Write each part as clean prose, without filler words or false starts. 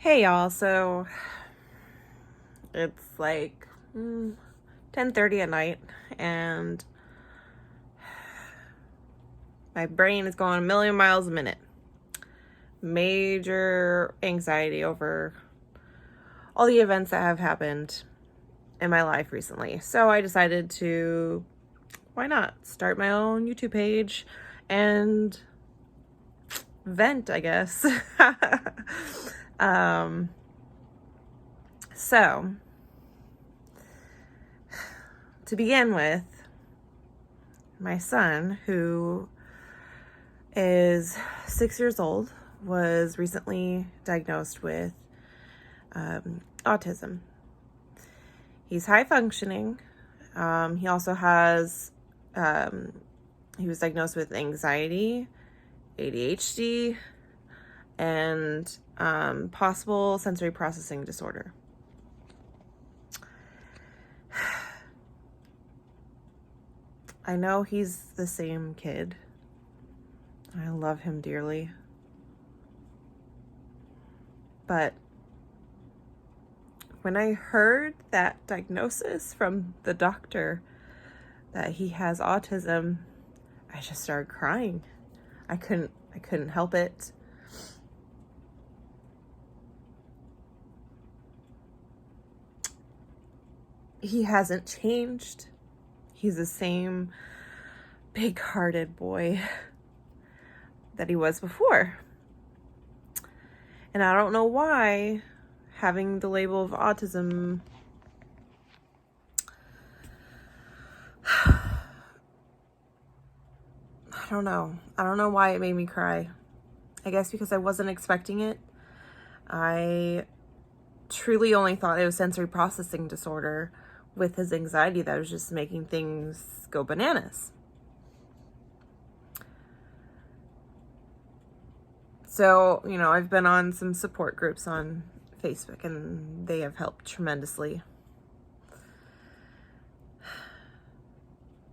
Hey y'all, so it's like 10:30 at night and my brain is going a million miles a minute. Major anxiety over all the events that have happened in my life recently. So I decided to, why not, start my own YouTube page and vent, I guess. So to begin with, my son, who is 6 years old, was recently diagnosed with autism. He's high functioning. He also has, he was diagnosed with anxiety, ADHD, and possible sensory processing disorder. I know he's the same kid. I love him dearly. But when I heard that diagnosis from the doctor that he has autism, I just started crying. I couldn't help it. He hasn't changed. He's the same big-hearted boy that he was before. And I don't know why having the label of autism I don't know why it made me cry. I guess because I wasn't expecting it. I truly only thought it was sensory processing disorder with his anxiety that was just making things go bananas. So, I've been on some support groups on Facebook and they have helped tremendously.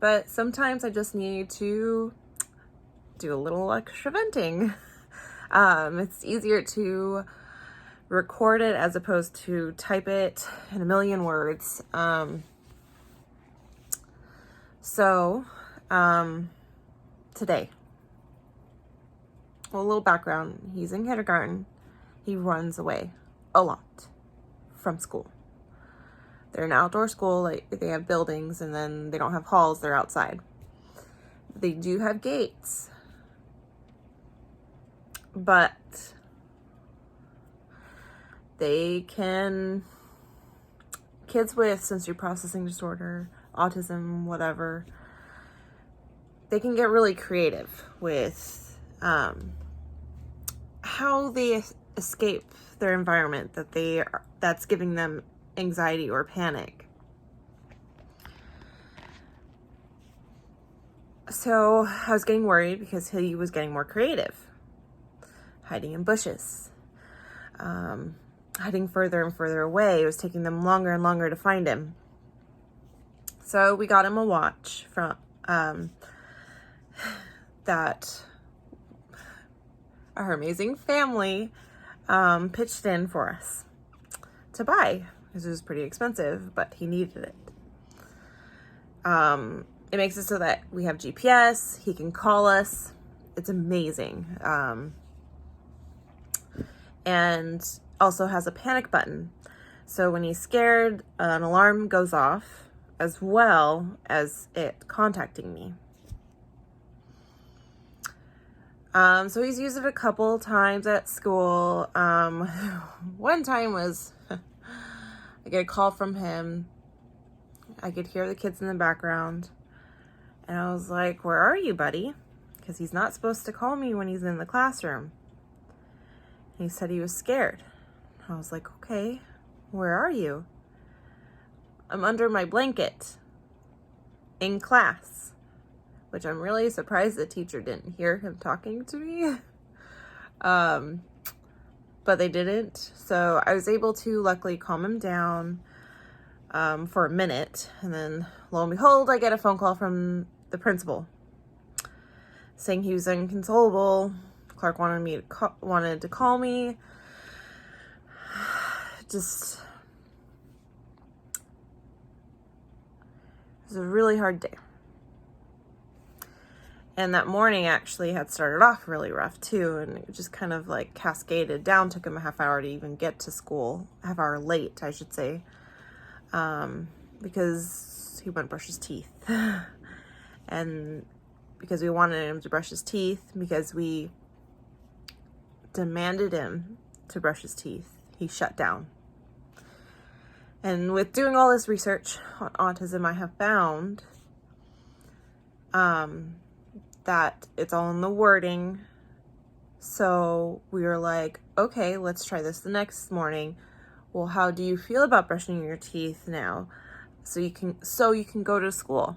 But sometimes I just need to do a little extra venting. It's easier to record it as opposed to type it in a million words. Today, a little background. He's in kindergarten. He runs away a lot from school. They're an outdoor school. Like, they have buildings and then they don't have halls. They're outside. They do have gates, but kids with sensory processing disorder, autism, whatever, they can get really creative with how they escape their environment that's giving them anxiety or panic. So I was getting worried because he was getting more creative, hiding in bushes, hiding further and further away. It was taking them longer and longer to find him. So we got him a watch from that our amazing family pitched in for us to buy because it was pretty expensive, but he needed it. It makes it so that we have GPS. He can call us. It's amazing. And also has a panic button. So when he's scared, an alarm goes off as well as it contacting me. So he's used it a couple times at school. One time was, I get a call from him. I could hear the kids in the background. And I was like, "Where are you, buddy?" Because he's not supposed to call me when he's in the classroom. And he said he was scared. I was like, "Okay, where are you?" "I'm under my blanket in class," which I'm really surprised the teacher didn't hear him talking to me. But they didn't. So I was able to luckily calm him down for a minute. And then lo and behold, I get a phone call from the principal saying he was inconsolable. Clark wanted to call me. just, it was a really hard day. And that morning actually had started off really rough too, and it just kind of like cascaded down. Took him a half hour to even get to school, half hour late, I should say, because he wouldn't brush his teeth. And because we wanted him to brush his teeth, because we demanded him to brush his teeth, he shut down. And with doing all this research on autism, I have found that it's all in the wording. So we were like, okay, let's try this the next morning. Well, how do you feel about brushing your teeth now? So you can go to school.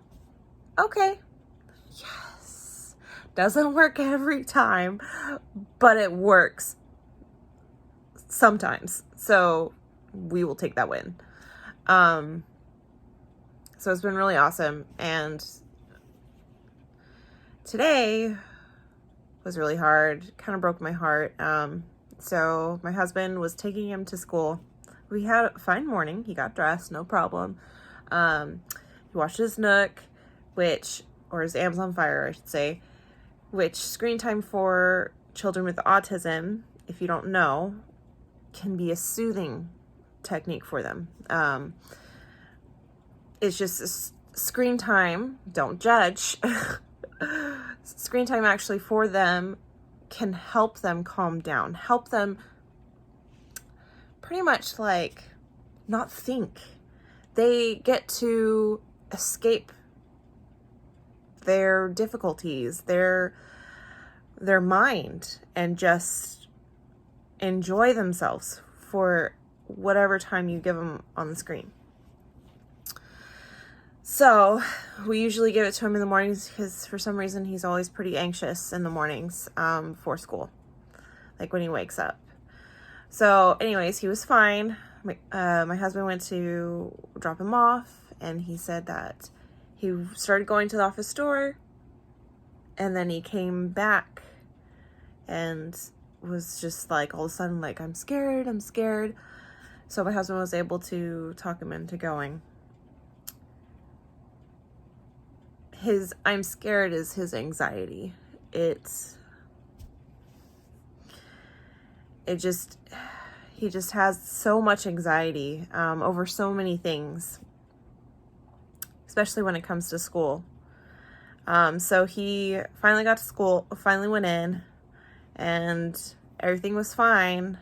Okay. Yes. Doesn't work every time, but it works sometimes. So we will take that win. So it's been really awesome. And today was really hard, kind of broke my heart. So my husband was taking him to school. We had a fine morning. He got dressed, no problem. He watched his Nook, or his Amazon Fire, I should say, which screen time for children with autism, if you don't know, can be a soothing technique for them. It's just screen time, don't judge. Screen time actually for them can help them calm down, help them pretty much like not think. They get to escape their difficulties, their mind, and just enjoy themselves for whatever time you give them on the screen. So we usually give it to him in the mornings because for some reason he's always pretty anxious in the mornings for school, like when he wakes up. So anyways, he was fine. My husband went to drop him off, and he said that he started going to the office door, and then he came back and was just like all of a sudden like, I'm scared. So my husband was able to talk him into going. His I'm scared is his anxiety. He just has so much anxiety over so many things, especially when it comes to school. So he finally got to school, finally went in, and everything was fine.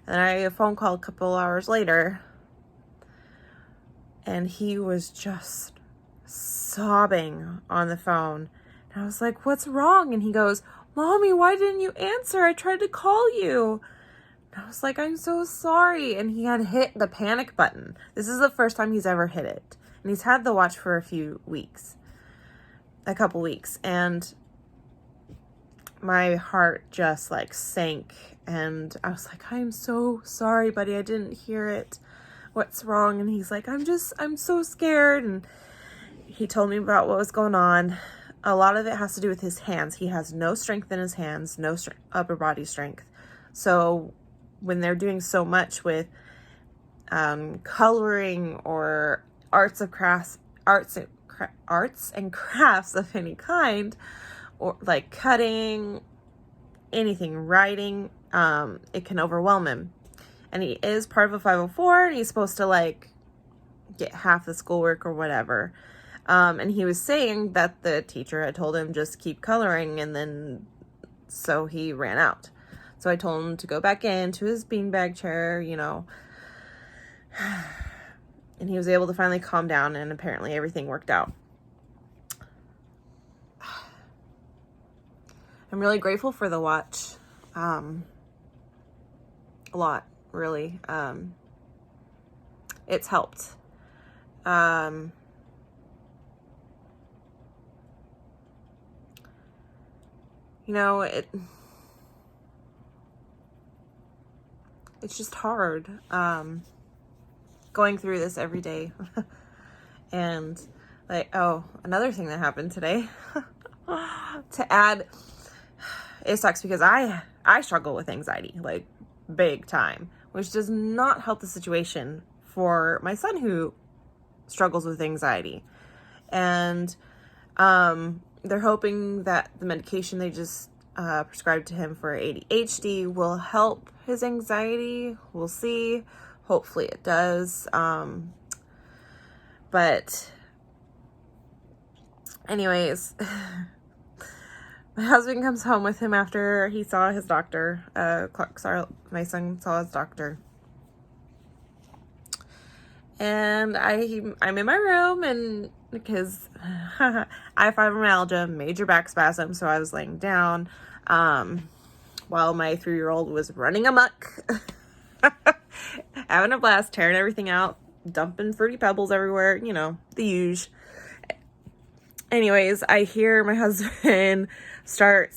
And I had a phone call a couple hours later, and he was just sobbing on the phone. And I was like, what's wrong? And he goes, Mommy, why didn't you answer? I tried to call you. And I was like, I'm so sorry. And he had hit the panic button. This is the first time he's ever hit it. And he's had the watch for a couple weeks. And my heart just like sank. And I was like, I'm so sorry, buddy. I didn't hear it. What's wrong? And he's like, I'm so scared. And he told me about what was going on. A lot of it has to do with his hands. He has no strength in his hands, no upper body strength. So when they're doing so much with coloring or arts and crafts of any kind, or like cutting, anything, writing, it can overwhelm him. And he is part of a 504, and he's supposed to like get half the schoolwork or whatever. And he was saying that the teacher had told him just keep coloring, and then so he ran out. So I told him to go back into his beanbag chair, and he was able to finally calm down, and apparently everything worked out. I'm really grateful for the watch. A lot, really. It's helped. It's just hard going through this every day. And like, another thing that happened today to add, it sucks because I struggle with anxiety, like big time. which does not help the situation for my son who struggles with anxiety. And they're hoping that the medication they just prescribed to him for ADHD will help his anxiety. We'll see. Hopefully it does. But anyways, my husband comes home with him after he saw his doctor. My son saw his doctor. And I'm in my room, and because I have fibromyalgia, major back spasm, so I was laying down while my 3-year-old was running amok, having a blast, tearing everything out, dumping Fruity Pebbles everywhere, you know, the usual. Anyways, I hear my husband start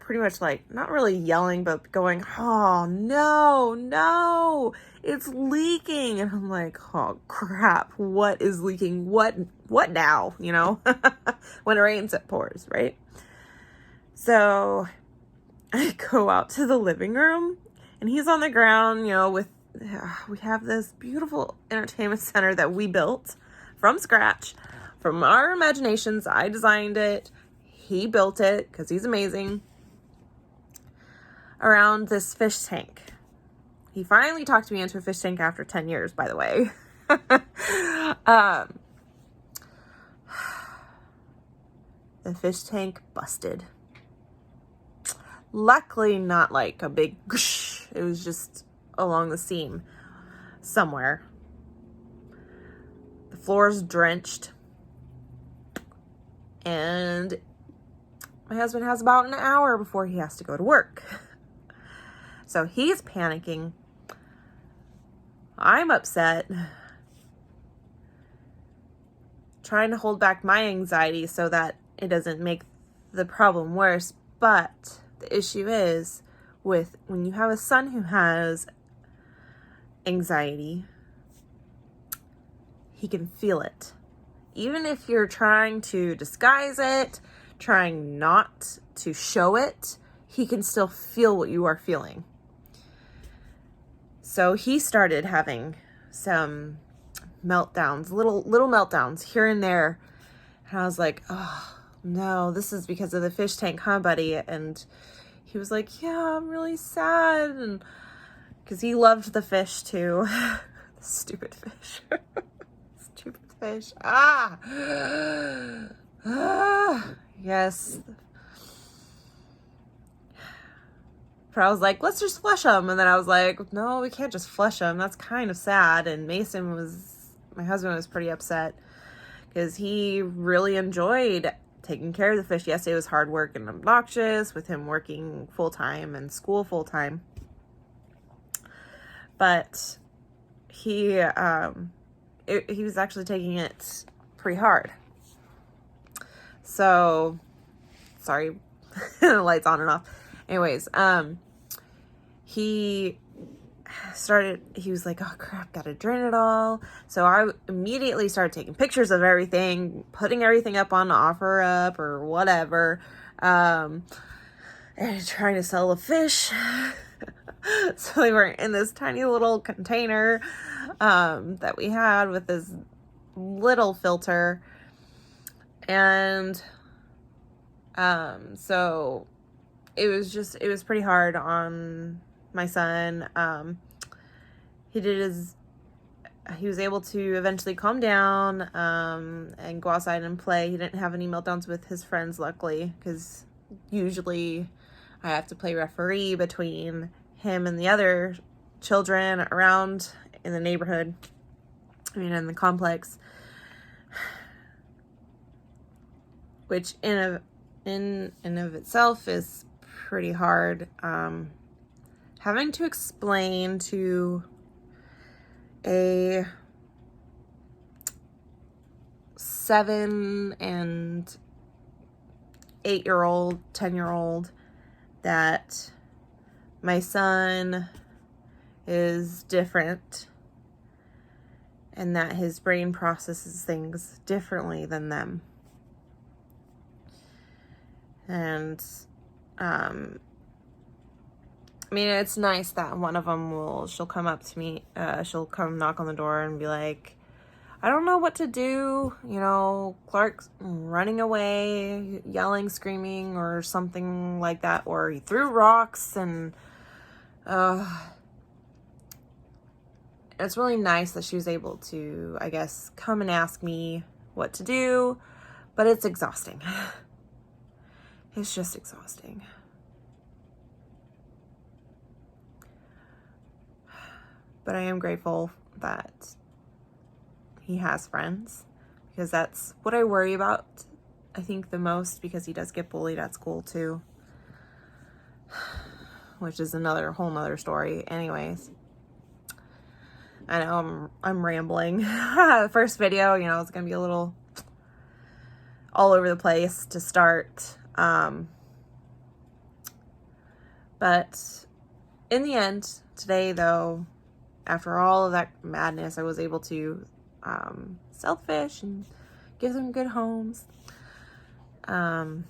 pretty much like, not really yelling, but going, "Oh, no, it's leaking." And I'm like, "Oh, crap, what is leaking? What now?" You know, when it rains, it pours, right? So I go out to the living room, and he's on the ground, you know, we have this beautiful entertainment center that we built from scratch, from our imaginations. I designed it. He built it because he's amazing. Around this fish tank. He finally talked me into a fish tank after 10 years, by the way. The fish tank busted. Luckily, not like a big whoosh. It was just along the seam somewhere. The floor's drenched. And my husband has about an hour before he has to go to work. So he's panicking. I'm upset. Trying to hold back my anxiety so that it doesn't make the problem worse. But the issue is with when you have a son who has anxiety, he can feel it. Even if you're trying to disguise it, trying not to show it, he can still feel what you are feeling. So he started having some meltdowns, little meltdowns here and there. And I was like, "Oh, no, this is because of the fish tank, huh, buddy?" And he was like, "Yeah, I'm really sad." And because he loved the fish too. The stupid fish. Stupid fish. Yes. But I was like, "Let's just flush them." And then I was like, "No, we can't just flush them. That's kind of sad." And my husband was pretty upset because he really enjoyed taking care of the fish. Yes, it was hard work and obnoxious with him working full-time and school full-time. But he was actually taking it pretty hard. So, sorry, lights on and off. Anyways, he was like, "Oh crap, gotta drain it all." So I immediately started taking pictures of everything, putting everything up on OfferUp or whatever, and trying to sell the fish. So they were in this tiny little container that we had with this little filter. And so it was pretty hard on my son. He was able to eventually calm down and go outside and play. He didn't have any meltdowns with his friends, luckily, because usually I have to play referee between him and the other children around in the neighborhood, in the complex, which in and of itself is pretty hard. Having to explain to a 7 and 8-year-old, 10-year-old that my son is different and that his brain processes things differently than them. And I mean, it's nice that one of them she'll come up to me, she'll come knock on the door and be like, I don't know what to do. You know, Clark's running away, yelling, screaming, or something like that. Or he threw rocks, and it's really nice that she was able to, I guess, come and ask me what to do. But it's exhausting. It's just exhausting. But I am grateful that he has friends, because that's what I worry about, I think, the most, because he does get bullied at school too, which is whole nother story. Anyways, I know I'm rambling. The first video, you know, it's gonna be a little all over the place to start, but in the end, today though, after all of that madness, I was able to sell the fish and give them good homes. But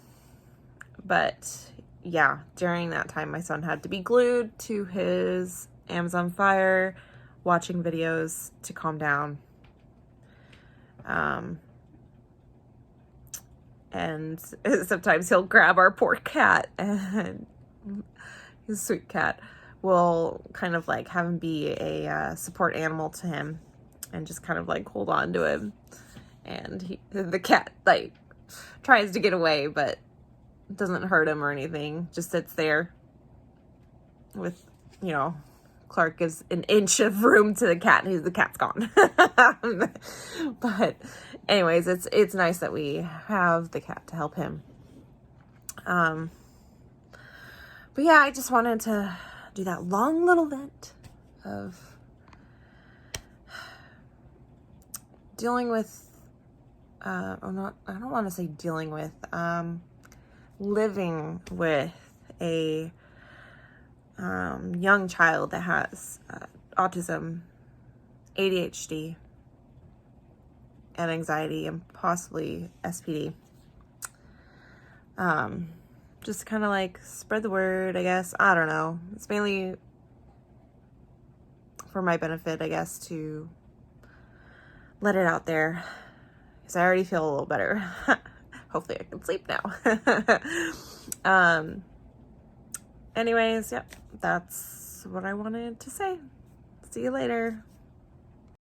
yeah, during that time, my son had to be glued to his Amazon Fire, watching videos to calm down. And sometimes he'll grab our poor cat, and his sweet cat will kind of like have him be a support animal to him, and just kind of like hold on to him. And the cat like tries to get away, but doesn't hurt him or anything. Just sits there with, you know, Clark gives an inch of room to the cat, and the cat's gone. But anyways, it's nice that we have the cat to help him. But yeah, I just wanted to do that long little vent of dealing with, I don't want to say dealing with, living with a young child that has autism, ADHD, and anxiety, and possibly SPD. Just kind of like spread the word, I guess. I don't know. It's mainly for my benefit, I guess, to let it out there, because I already feel a little better. Hopefully I can sleep now. Anyways, yep, that's what I wanted to say. See you later.